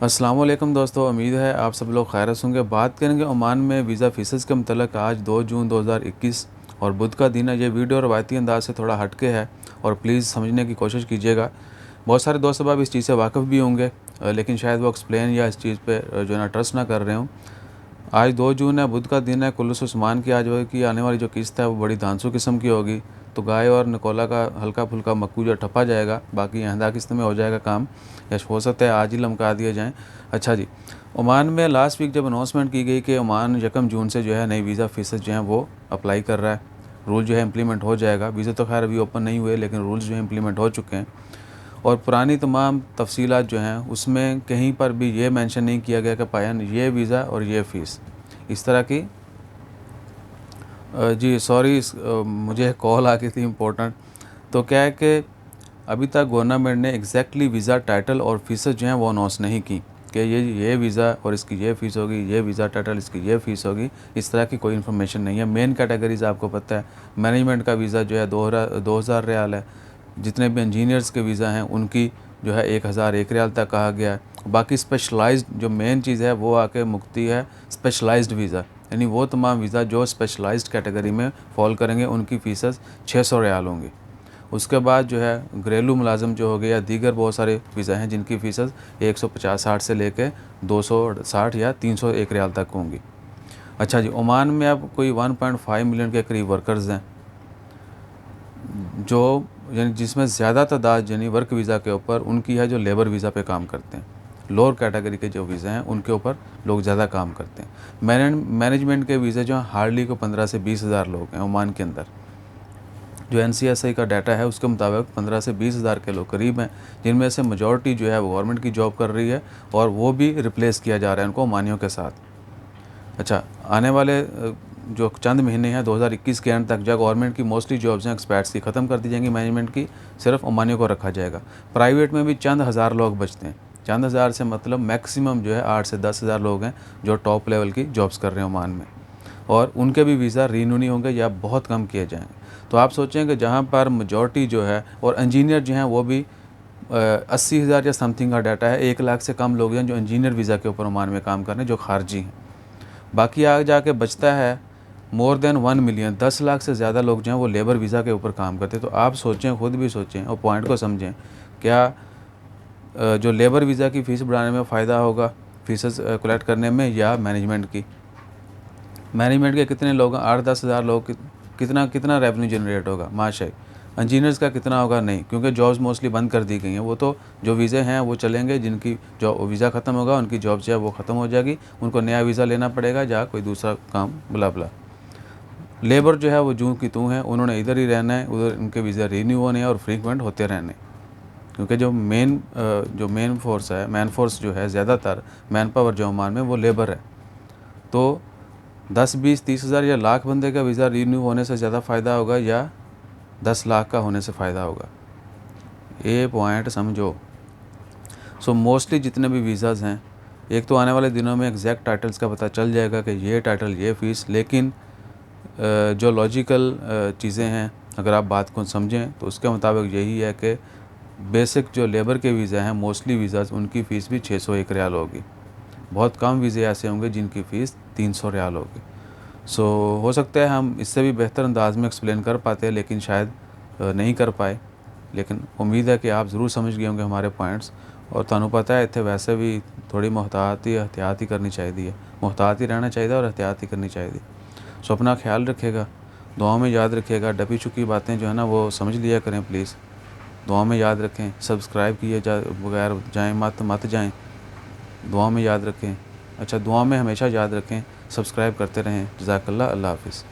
अस्सलाम वालेकुम दोस्तों, उम्मीद है आप सब लोग खैरियत होंगे। बात करेंगे ओमान में वीज़ा फ़ीसेस के मतलब आज 2 जून 2021 और बुध का दिन है। ये वीडियो रवायती अंदाज से थोड़ा हटके है और प्लीज़ समझने की कोशिश कीजिएगा। बहुत सारे दोस्त अब इस चीज़ से वाकिफ़ भी होंगे, लेकिन शायद वो एक्सप्लेन या इस चीज़ पे जो है ना ट्रस्ट ना कर रहे हों। आज 2 जून है, बुध का दिन है। कुल्लुस उस्मान की आज की आने वाली जो किस्त है वो बड़ी धांसू किस्म की होगी। तो गाय और निकोला का हल्का फुल्का मक्कू जो ठप्पा जाएगा, बाकी आइंदा किस्त में हो जाएगा काम, या हो सकता है आज ही लमका दिए जाएँ। अच्छा जी, ओमान में लास्ट वीक जब अनाउंसमेंट की गई कि ओमान 1 जून से जो है नई वीज़ा फ़ीसेस जो हैं वो अप्लाई कर रहा है, रूल जो है इम्प्लीमेंट हो जाएगा। वीज़ा तो खैर अभी ओपन नहीं हुए, लेकिन रूल्स जो है इम्प्लीमेंट हो चुके हैं। और पुरानी तमाम तफसीलात जो हैं उसमें कहीं पर भी ये मेंशन नहीं किया गया कि पायन ये वीज़ा और ये फ़ीस इस तरह की। जी सॉरी, मुझे एक कॉल आ गई थी इम्पोर्टेंट। तो क्या है कि अभी तक गवर्नमेंट ने एग्जैक्टली वीज़ा टाइटल और फ़ीसेस जो हैं वो अनाउंस नहीं की कि ये वीज़ा और इसकी ये फ़ीस होगी, ये वीज़ा टाइटल इसकी ये फ़ीस होगी। इस तरह की कोई इन्फॉर्मेशन नहीं है। मेन कैटेगरीज़ आपको पता है, मैनेजमेंट का वीज़ा जो है 2000 रियाल है। जितने भी इंजीनियर्स के वीज़ा हैं उनकी जो है 1001 रियाल तक कहा गया है। बाकी स्पेशलाइज्ड जो मेन चीज़ है वो आके मुकती है स्पेशलाइज्ड वीज़ा, यानी वो तमाम वीज़ा जो स्पेशलाइज्ड कैटेगरी में फॉल करेंगे उनकी फ़ीसेस 600 रियाल होंगी। उसके बाद जो है घरेलू मुलाज़म जो हो गए या दीगर बहुत सारे वीज़ा हैं जिनकी फ़ीसेस 150-60 से लेके 260 या 301 रियाल तक होंगी। अच्छा जी, ओमान में अब कोई 1.5 मिलियन के करीब वर्कर्स हैं, जो यानी जिसमें ज़्यादा तादाद यानी वर्क वीज़ा के ऊपर उनकी है जो लेबर वीज़ा पे काम करते हैं। लोअर कैटेगरी के जो वीज़ा हैं उनके ऊपर लोग ज़्यादा काम करते हैं। मैनेजमेंट के वीज़े जो हैं हार्डली को 15 से 20 हज़ार लोग हैं ओमान के अंदर। जो NCSI का डाटा है उसके मुताबिक 15 से 20 हज़ार के लोग करीब हैं, जिनमें से मेजॉरिटी जो है वो गवर्नमेंट की जॉब कर रही है और वो भी रिप्लेस किया जा रहा है उनको ओमानियों के साथ। अच्छा, आने वाले जो चंद महीने हैं 2021 के एंड तक जब गवर्नमेंट की मोस्टली जॉब्स हैं एक्सपर्ट्स की ख़त्म कर दी जाएंगी, मैनेजमेंट की सिर्फ ओमानियों को रखा जाएगा। प्राइवेट में भी चंद हज़ार लोग बचते हैं। चंद हज़ार से मतलब मैक्सिमम जो है 8 से 10 हज़ार लोग हैं जो टॉप लेवल की जॉब्स कर रहे हैं ओमान में, और उनके भी वीज़ा रीन्यू नहीं होंगे या बहुत कम किए जाएंगे। तो आप सोचें कि जहाँ पर मेजॉरिटी जो है और इंजीनियर जो हैं वो भी 80 हज़ार या समथिंग का डाटा है, 1 लाख से कम लोग हैं जो इंजीनियर वीज़ा के ऊपर ओमान में काम कर रहे हैं जो खारजी हैं। बाकी आगे जाके बचता है मोर देन 1 मिलियन, 10 लाख से ज़्यादा लोग जो हैं वो लेबर वीज़ा के ऊपर काम करते हैं। तो आप सोचें, खुद भी सोचें और पॉइंट को समझें, क्या जो लेबर वीज़ा की फ़ीस बढ़ाने में फ़ायदा होगा फ़ीसेस कलेक्ट करने में, या मैनेजमेंट की? मैनेजमेंट के कितने लोग हैं? 8-10 हज़ार लोग, कितना कितना रेवेन्यू जनरेट होगा माशाई। इंजीनियर्स का कितना होगा? नहीं, क्योंकि जॉब्स मोस्टली बंद कर दी गई हैं। वो तो जो वीज़े हैं वो चलेंगे, जिनकी जो वीज़ा ख़त्म होगा उनकी जॉब जो है वो ख़त्म हो जाएगी, उनको नया वीज़ा लेना पड़ेगा या कोई दूसरा काम बुला बुला। लेबर जो है वो जूँ की तूँ है, उन्होंने इधर ही रहना है, उधर उनके वीज़ा रीन्यू होने हैं और फ्रीक्वेंट होते रहने। क्योंकि जो मेन फोर्स है, मैन फोर्स जो है, ज़्यादातर मैन पावर जो ओमान में वो लेबर है। तो 10, 20, 30 हज़ार या लाख बंदे का वीज़ा रीन्यू होने से ज़्यादा फ़ायदा होगा या 10 लाख का होने से फ़ायदा होगा? ये पॉइंट समझो। सो मोस्टली जितने भी वीज़ाज़ हैं, एक तो आने वाले दिनों में एग्जैक्ट टाइटल्स का पता चल जाएगा कि ये टाइटल ये फ़ीस, लेकिन जो लॉजिकल चीज़ें हैं अगर आप बात को समझें तो उसके मुताबिक यही है कि बेसिक जो लेबर के वीज़ा हैं, मोस्टली वीज़ाज़, उनकी फ़ीस भी 601 रियाल होगी। बहुत कम वीज़े ऐसे होंगे जिनकी फ़ीस 300 रियाल होगी। सो हो सकता है हम इससे भी बेहतर अंदाज में एक्सप्लेन कर पाते हैं, लेकिन शायद नहीं कर पाए। लेकिन उम्मीद है कि आप ज़रूर समझ गए होंगे हमारे पॉइंट्स। और तुहानू पता है इत्थे वैसे भी थोड़ी एहतियात ही करनी चाहिए, मुहतात ही रहना चाहिए और एहतियात ही करनी चाहिए। सो अपना ख्याल रखिएगा, दुआ में याद रखिएगा। डबी चुकी बातें जो है ना वो समझ लिया करें प्लीज़, दुआ में याद रखें। सब्सक्राइब किए बगैर जाएँ मत जाएँ, दुआ में याद रखें। अच्छा, दुआ में हमेशा याद रखें, सब्सक्राइब करते रहें। जज़ाकल्लाह, अल्लाह हाफ़िज़।